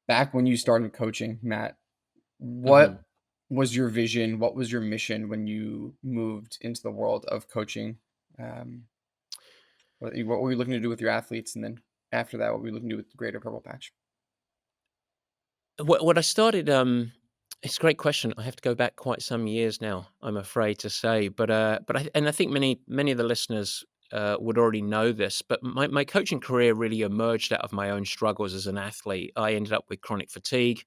back when you started coaching, Matt, Hmm. what was your vision? What was your mission when you moved into the world of coaching? Um, what were you looking to do with your athletes? And then after that, what were you looking to do with the greater Purple Patch? What I started, it's a great question. I have to go back quite some years now, I'm afraid to say, but I think many of the listeners would already know this. But my coaching career really emerged out of my own struggles as an athlete. I ended up with chronic fatigue.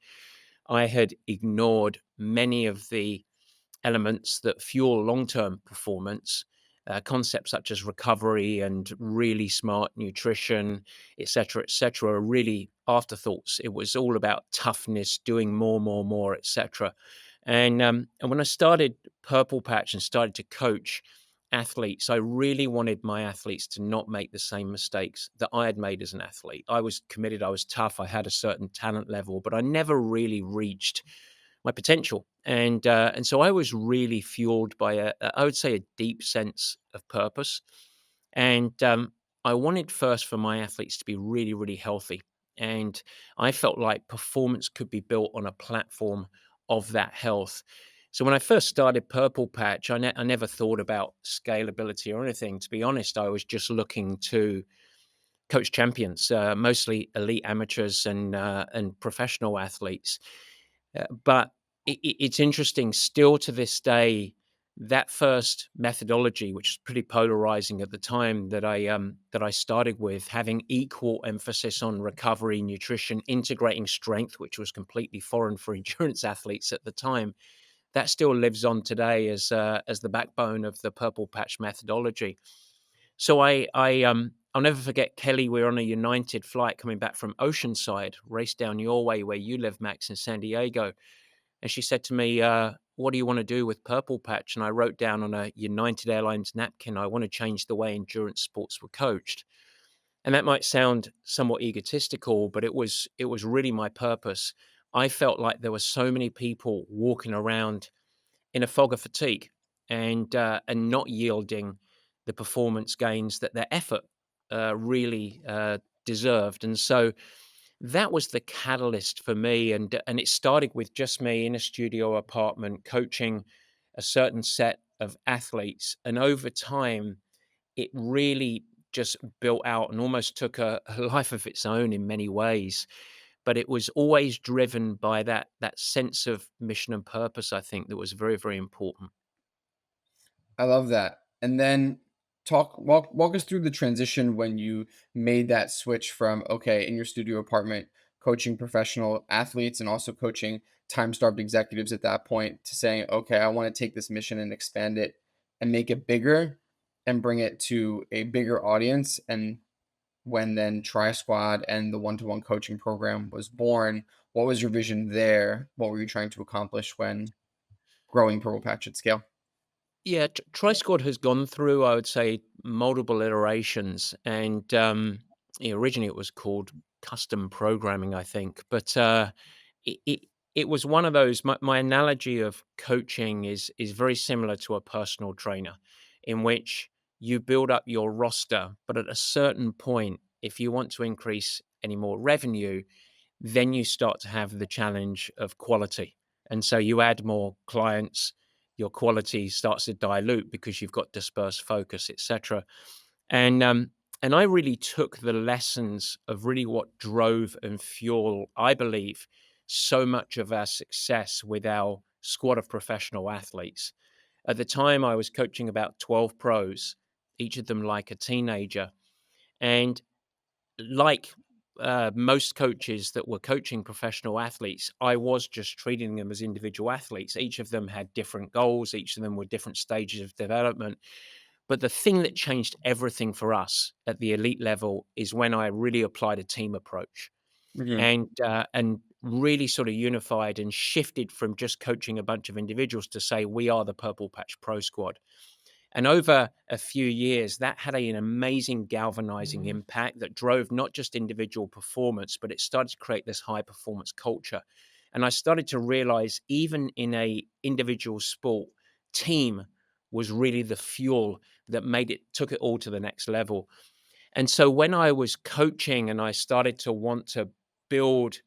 I had ignored many of the elements that fuel long-term performance, concepts such as recovery and really smart nutrition, et cetera, are really afterthoughts. It was all about toughness, doing more, et cetera. And when I started Purple Patch and started to coach athletes, I really wanted my athletes to not make the same mistakes that I had made as an athlete. I was committed, I was tough, I had a certain talent level, but I never really reached my potential. And so I was really fueled by I would say a deep sense of purpose. And I wanted first for my athletes to be really healthy. And I felt like performance could be built on a platform of that health. So when I first started Purple Patch, I never thought about scalability or anything. To be honest, I was just looking to coach champions, mostly elite amateurs and professional athletes. But it's interesting still to this day, that first methodology, which is pretty polarizing at the time that I started with, having equal emphasis on recovery, nutrition, integrating strength, which was completely foreign for endurance athletes at the time, that still lives on today as the backbone of the Purple Patch methodology. So I'll never forget Kelly. We were on a United flight coming back from Oceanside, raced down your way where you live, Max, in San Diego, and she said to me, "What do you want to do with Purple Patch?" And I wrote down on a United Airlines napkin, "I want to change the way endurance sports were coached." And that might sound somewhat egotistical, but it was really my purpose. I felt like there were so many people walking around in a fog of fatigue and not yielding the performance gains that their effort really deserved. And so that was the catalyst for me, and it started with just me in a studio apartment coaching a certain set of athletes, and over time, it really just built out and almost took a life of its own in many ways. But it was always driven by that sense of mission and purpose, I think, that was very important. I love that. And then walk us through the transition when you made that switch from, okay, in your studio apartment, coaching professional athletes and also coaching time-starved executives at that point, to saying, okay, I want to take this mission and expand it and make it bigger and bring it to a bigger audience. And when then Tri Squad and the one-to-one coaching program was born, what was your vision there? What were you trying to accomplish when growing Purple Patch at scale? Yeah, Tri-Squad has gone through, I would say, multiple iterations, and originally it was called custom programming, I think, but it, it it was one of those. My analogy of coaching is very similar to a personal trainer, in which you build up your roster, but at a certain point, if you want to increase any more revenue, then you start to have the challenge of quality. And so you add more clients, your quality starts to dilute because you've got dispersed focus, etc. And and I really took the lessons of really what drove and fuel, I believe, so much of our success with our squad of professional athletes. At the time, I was coaching about 12 pros, each of them like a teenager. And like most coaches that were coaching professional athletes, I was just treating them as individual athletes. Each of them had different goals, each of them were different stages of development. But the thing that changed everything for us at the elite level is when I really applied a team approach Mhm. and really sort of unified and shifted from just coaching a bunch of individuals to say we are the Purple Patch Pro Squad. And over a few years, that had an amazing galvanizing impact that drove not just individual performance, but it started to create this high performance culture. And I started to realize even in a individual sport, team was really the fuel that took it all to the next level. And so when I was coaching and I started to want to build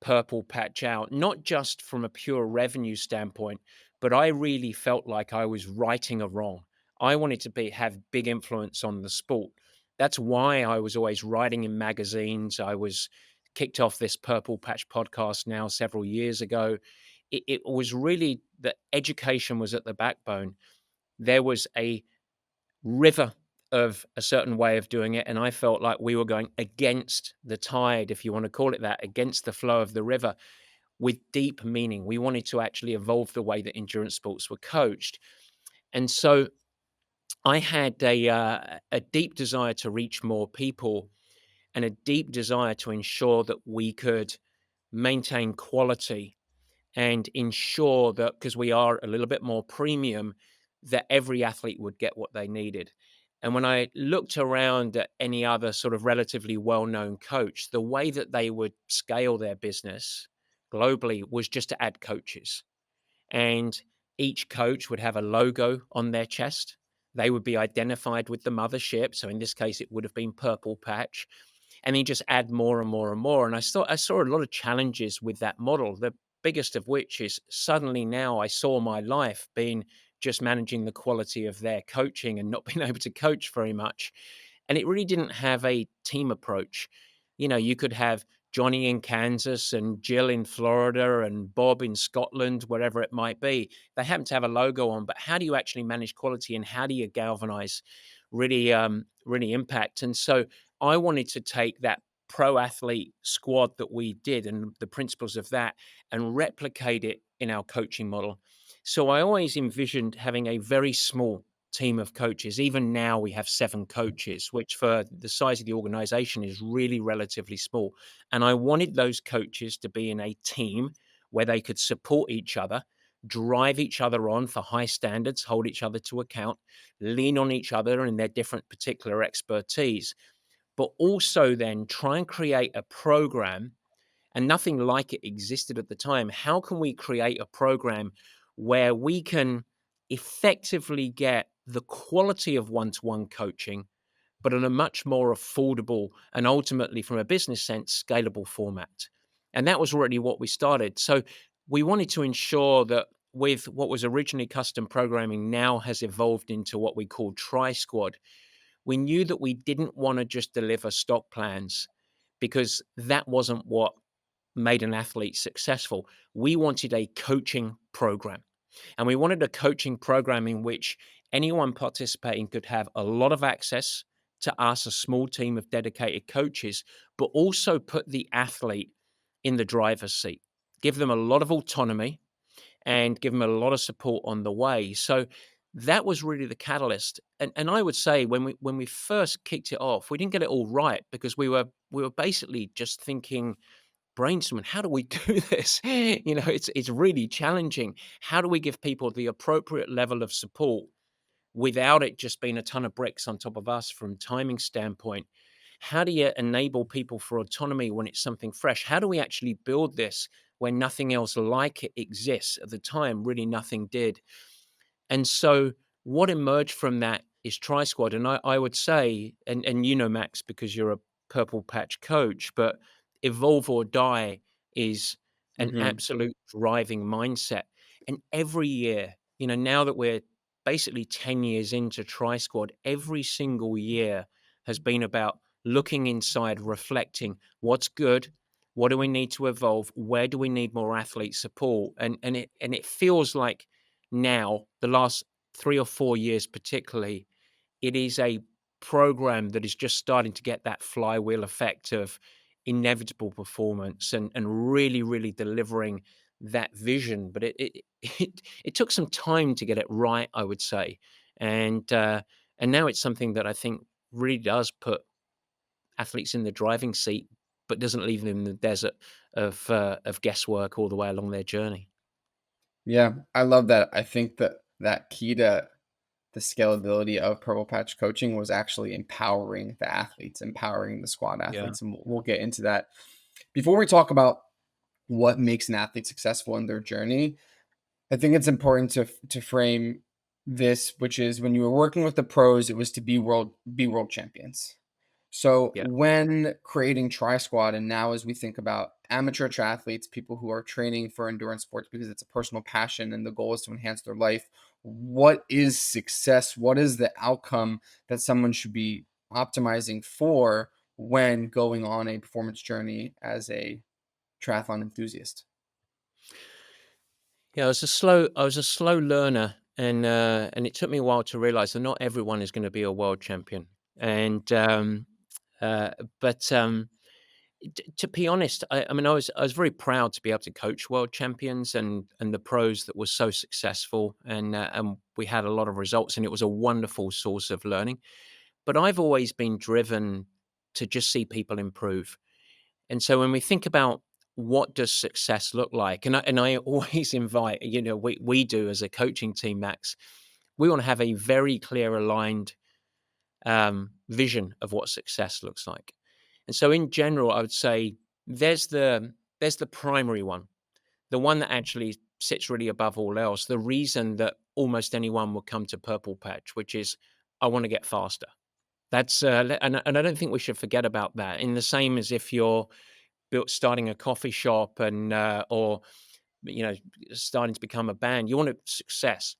purple patch out, not just from a pure revenue standpoint, but I really felt like I was righting a wrong. I wanted to have big influence on the sport. That's why I was always writing in magazines. I was kicked off this Purple Patch podcast now several years ago. It was really that education was at the backbone. There was a river of a certain way of doing it, and I felt like we were going against the tide, if you want to call it that, against the flow of the river with deep meaning. We wanted to actually evolve the way that endurance sports were coached. And so I had a deep desire to reach more people and a deep desire to ensure that we could maintain quality and ensure that, because we are a little bit more premium, that every athlete would get what they needed. And when I looked around at any other sort of relatively well-known coach, the way that they would scale their business globally was just to add coaches. And each coach would have a logo on their chest. They would be identified with the mothership. So in this case, it would have been Purple Patch, and then just add more and more and more. And I saw a lot of challenges with that model. The biggest of which is suddenly now I saw my life being just managing the quality of their coaching and not being able to coach very much. And it really didn't have a team approach. You could have Johnny in Kansas and Jill in Florida and Bob in Scotland, wherever it might be. They happen to have a logo on, but how do you actually manage quality and how do you galvanize really impact? And so I wanted to take that pro athlete squad that we did and the principles of that and replicate it in our coaching model. So I always envisioned having a very small team of coaches. Even now, we have 7 coaches, which for the size of the organization is really relatively small. And I wanted those coaches to be in a team where they could support each other, drive each other on for high standards, hold each other to account, lean on each other in their different particular expertise, but also then try and create a program, and nothing like it existed at the time. How can we create a program where we can effectively get the quality of one-to-one coaching, but in a much more affordable and ultimately, from a business sense, scalable format? And that was already what we started. So we wanted to ensure that with what was originally custom programming now has evolved into what we call Tri Squad. We knew that we didn't want to just deliver stock plans because that wasn't what made an athlete successful. We wanted a coaching program, and we wanted a coaching program in which anyone participating could have a lot of access to us, a small team of dedicated coaches, but also put the athlete in the driver's seat, give them a lot of autonomy and give them a lot of support on the way. So that was really the catalyst. And I would say when we first kicked it off, we didn't get it all right because we were basically just thinking, brainstorming, how do we do this? It's really challenging. How do we give people the appropriate level of support without it just being a ton of bricks on top of us from timing standpoint? How do you enable people for autonomy when it's something fresh? How do we actually build this when nothing else like it exists? At the time, really nothing did. And so what emerged from that is Tri Squad. And I would say, and Max, because you're a purple patch coach, but evolve or die is an Hmm. absolute driving mindset. And every year, now that we're basically 10 years into Tri Squad, every single year has been about looking inside, reflecting what's good, what do we need to evolve, where do we need more athlete support, and it feels like now, the last 3 or 4 years particularly, it is a program that is just starting to get that flywheel effect of inevitable performance and really, really delivering that vision. But it took some time to get it right, I would say. And now it's something that I think really does put athletes in the driving seat, but doesn't leave them in the desert of guesswork all the way along their journey. Yeah, I love that. I think that that key to the scalability of Purple Patch coaching was actually empowering the athletes, empowering the squad Yeah. athletes, and we'll get into that. Before we talk about what makes an athlete successful in their journey, I think it's important to frame this, which is when you were working with the pros, it was to be world champions. So Yeah. when creating Tri Squad, and now as we think about amateur triathletes, people who are training for endurance sports because it's a personal passion and the goal is to enhance their life, what is success? What is the outcome that someone should be optimizing for when going on a performance journey as a triathlon enthusiast? Yeah, I was a slow learner, and it took me a while to realize that not everyone is going to be a world champion. And uh, but To be honest, I mean, I was very proud to be able to coach world champions and the pros that were so successful, and we had a lot of results, and it was a wonderful source of learning. But I've always been driven to just see people improve. And so when we think about what does success look like, and I always invite, we do as a coaching team, Max, we want to have a very clear, aligned vision of what success looks like. And so, in general, I would say there's the primary one, the one that actually sits really above all else. The reason that almost anyone would come to Purple Patch, which is I want to get faster. That's and I don't think we should forget about that. In the same as if you're starting a coffee shop or you know starting to become a band, you want success.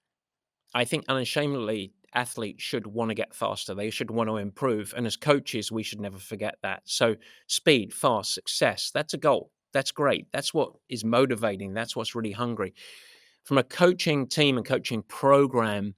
I think unashamedly, athletes should want to get faster. They should want to improve. And as coaches, we should never forget that. So, speed, fast, success, that's a goal. That's great. That's what is motivating. That's what's really hungry. From a coaching team and coaching program,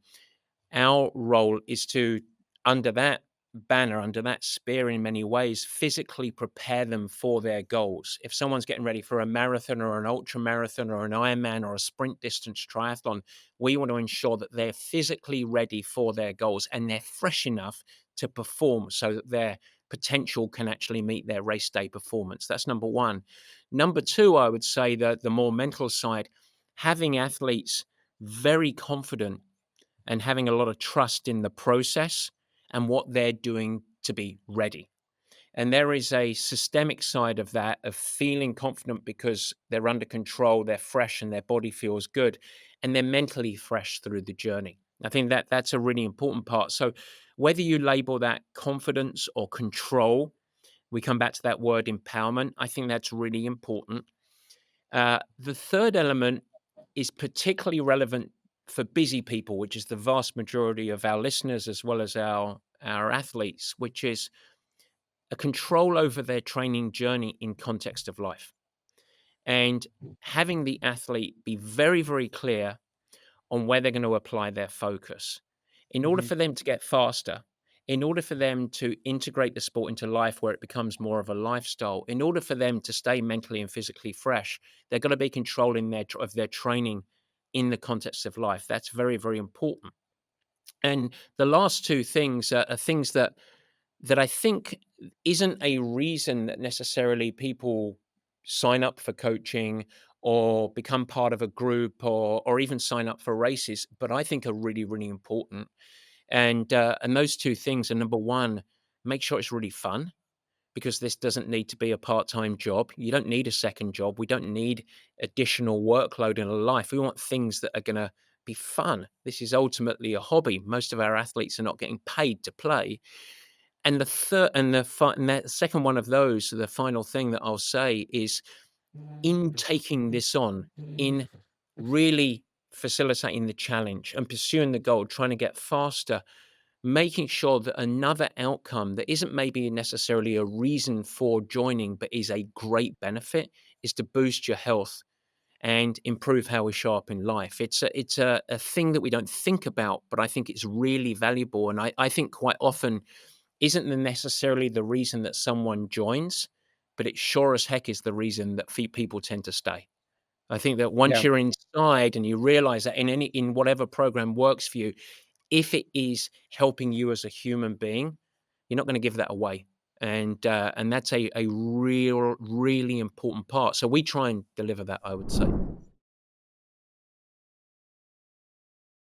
our role is to, under that banner, under that spear in many ways, physically prepare them for their goals. If someone's getting ready for a marathon or an ultra marathon or an Ironman or a sprint distance triathlon, we want to ensure that they're physically ready for their goals and they're fresh enough to perform so that their potential can actually meet their race day performance. That's number one. Number two, I would say that the more mental side, having athletes very confident and having a lot of trust in the process and what they're doing to be ready. And there is a systemic side of that, of feeling confident because they're under control, they're fresh, and their body feels good, and they're mentally fresh through the journey. I think that that's a really important part. So, whether you label that confidence or control, we come back to that word empowerment. I think that's really important. The third element is particularly relevant for busy people, which is the vast majority of our listeners as well as our athletes, which is a control over their training journey in context of life. And having the athlete be very, very clear on where they're going to apply their focus. In order Hmm. for them to get faster, in order for them to integrate the sport into life where it becomes more of a lifestyle, in order for them to stay mentally and physically fresh, they're going to be controlling of their training in the context of life. That's very, very important. And the last two things are things that I think isn't a reason that necessarily people sign up for coaching or become part of a group or even sign up for races, but I think are really, really important. And those two things are number one, make sure it's really fun because this doesn't need to be a part-time job. You don't need a second job. We don't need additional workload in a life. We want things that are going to be fun. This is ultimately a hobby. Most of our athletes are not getting paid to play. And the third and the second one of those, the final thing that I'll say is in taking this on, in really facilitating the challenge and pursuing the goal, trying to get faster, making sure that another outcome that isn't maybe necessarily a reason for joining, but is a great benefit, is to boost your health and improve how we show up in life. It's a thing that we don't think about, but I think it's really valuable. And I think quite often isn't necessarily the reason that someone joins, but it sure as heck is the reason that people tend to stay. I think that once Yeah. you're inside and you realize that in whatever program works for you, if it is helping you as a human being, you're not going to give that away. And that's a really important part. So we try and deliver that, I would say.